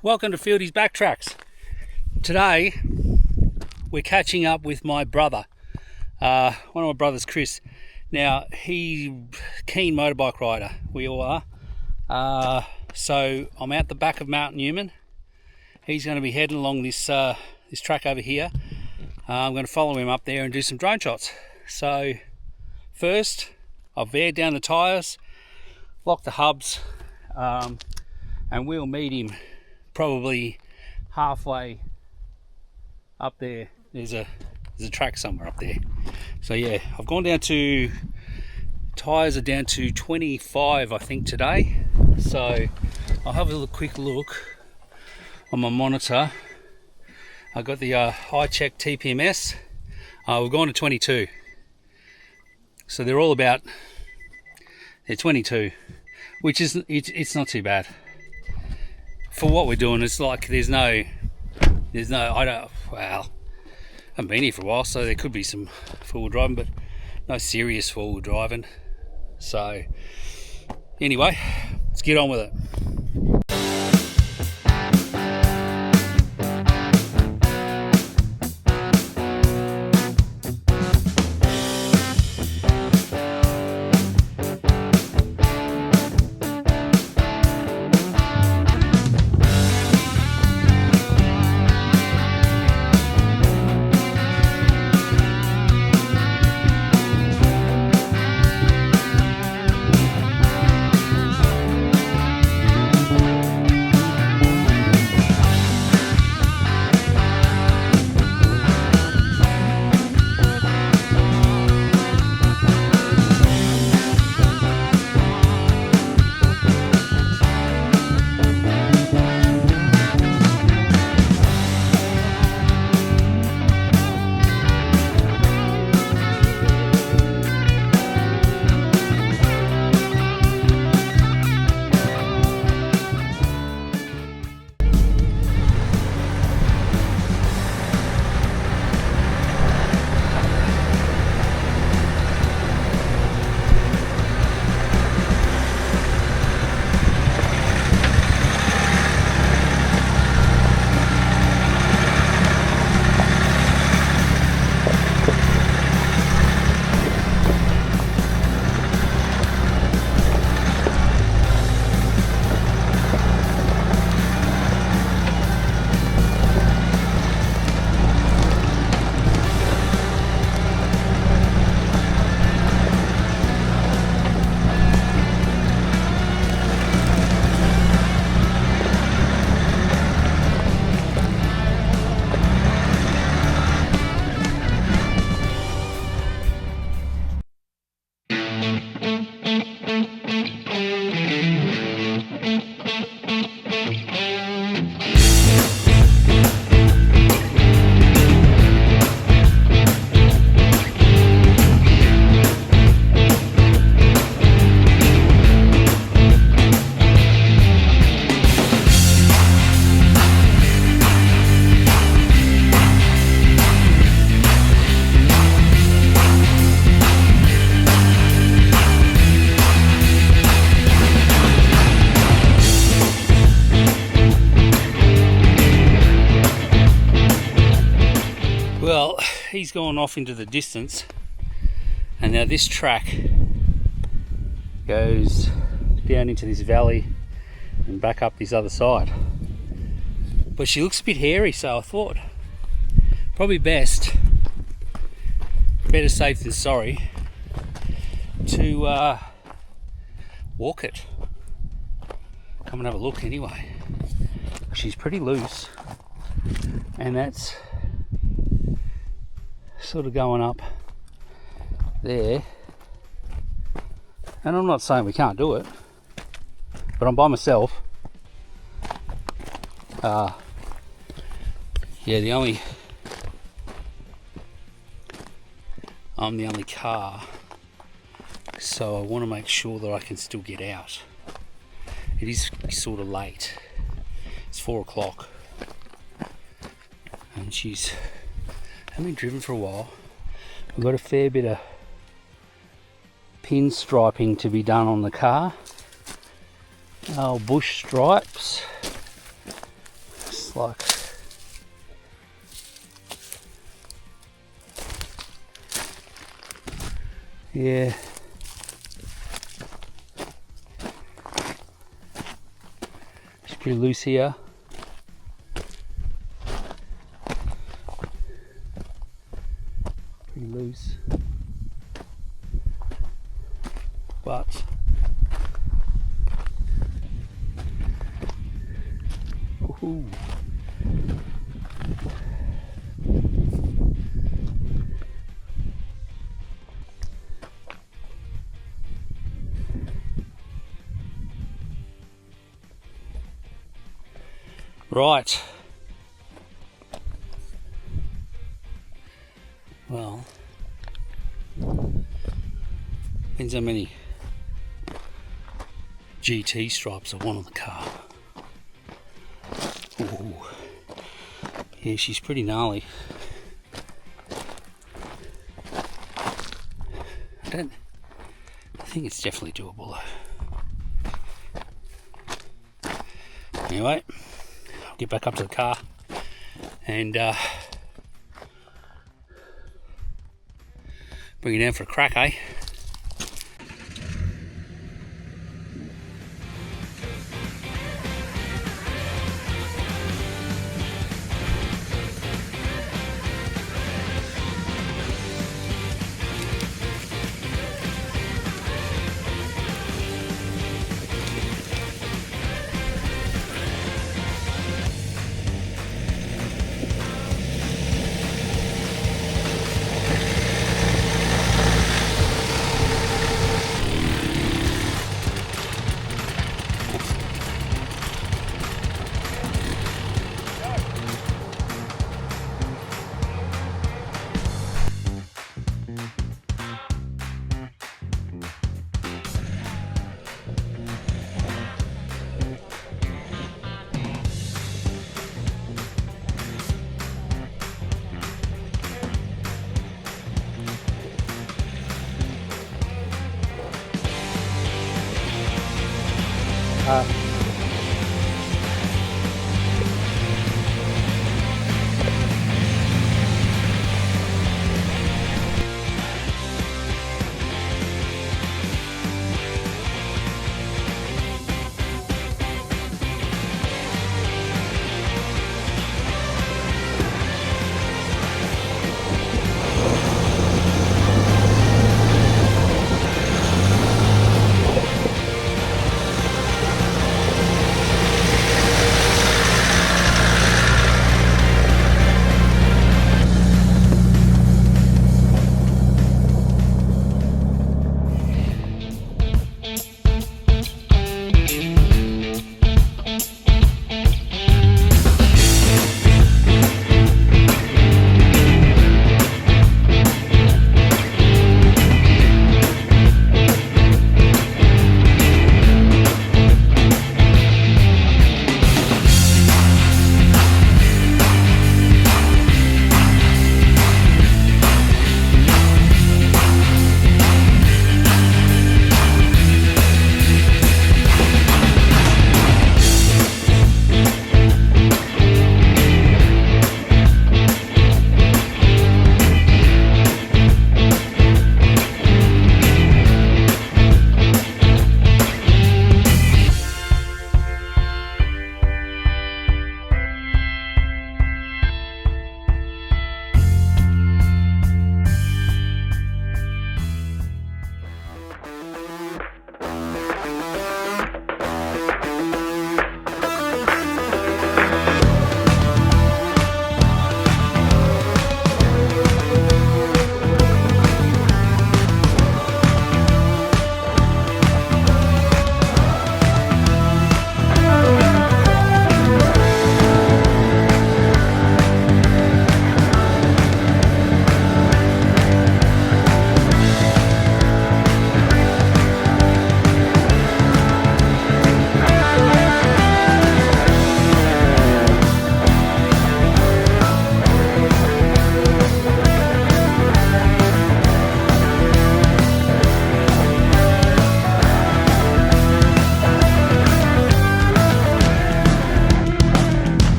Welcome to Fieldy's Backtracks. Today we're catching up with my brother, one of my brothers, Chris. Now he's a keen motorbike rider, we all are. So I'm out the back of Mt Newman. He's going to be heading along this track over here. I'm going to follow him up there and do some drone shots. So first I've aired down the tyres, locked the hubs, and we'll meet him probably halfway up there. There's a track somewhere up there. So yeah, I've gone down to, tyres are down to 25 I think today. So I'll have a quick look on my monitor. I've got the high check TPMS. We've gone to 22. So they're all about, they're 22, which is, it's not too bad. For what we're doing, it's like there's no, well, I haven't been here for a while, so there could be some four-wheel driving, but no serious four-wheel driving. So anyway, let's get on with it. Well, he's gone off into the distance, and now this track goes down into this valley and back up this other side. But she looks a bit hairy, so I thought probably best, better safe than sorry, to walk it. Come and have a look anyway. She's pretty loose, and that's sort of going up there, and I'm not saying we can't do it, but I'm by myself. Yeah, I'm the only car, so I want to make sure that I can still get out. It is sort of late. It's 4 o'clock, and she's haven't been driven for a while. We've got a fair bit of pinstriping to be done on the car. Bush stripes, like. Yeah. It's pretty loose here. Pretty loose. But woohoo. Right. Well, depends how many GT stripes I want on the car. Ooh. Yeah, she's pretty gnarly. I think it's definitely doable though. Anyway, I'll get back up to the car and bring it down for a crack, eh?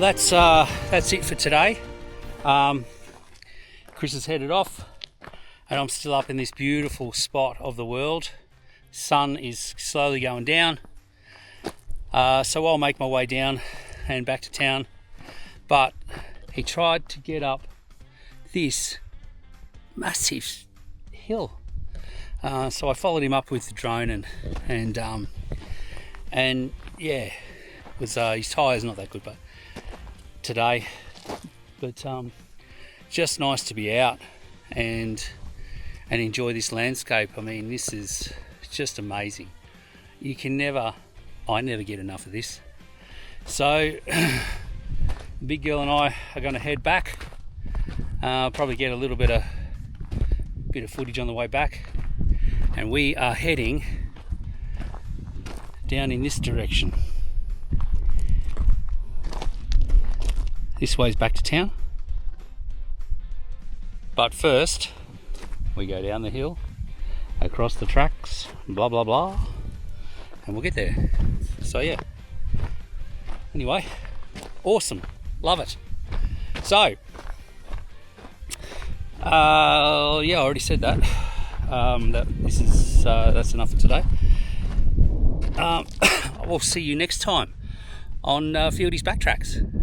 Well, that's it for today. Chris has headed off, and I'm still up in this beautiful spot of the world. Sun is slowly going down, so I'll make my way down and back to town. But he tried to get up this massive hill, so I followed him up with the drone, and yeah, it was his tyre's not that good, but today, but just nice to be out and enjoy this landscape. I mean, this is just amazing. I never get enough of this. So the big girl and I are going to head back, probably get a little bit of footage on the way back, and we are heading down in this direction. This way's back to town, but first we go down the hill, across the tracks, blah blah blah, and we'll get there. So yeah, anyway, awesome, love it. So yeah, I already said that. That's enough for today. We'll see you next time on Fieldy's Backtracks.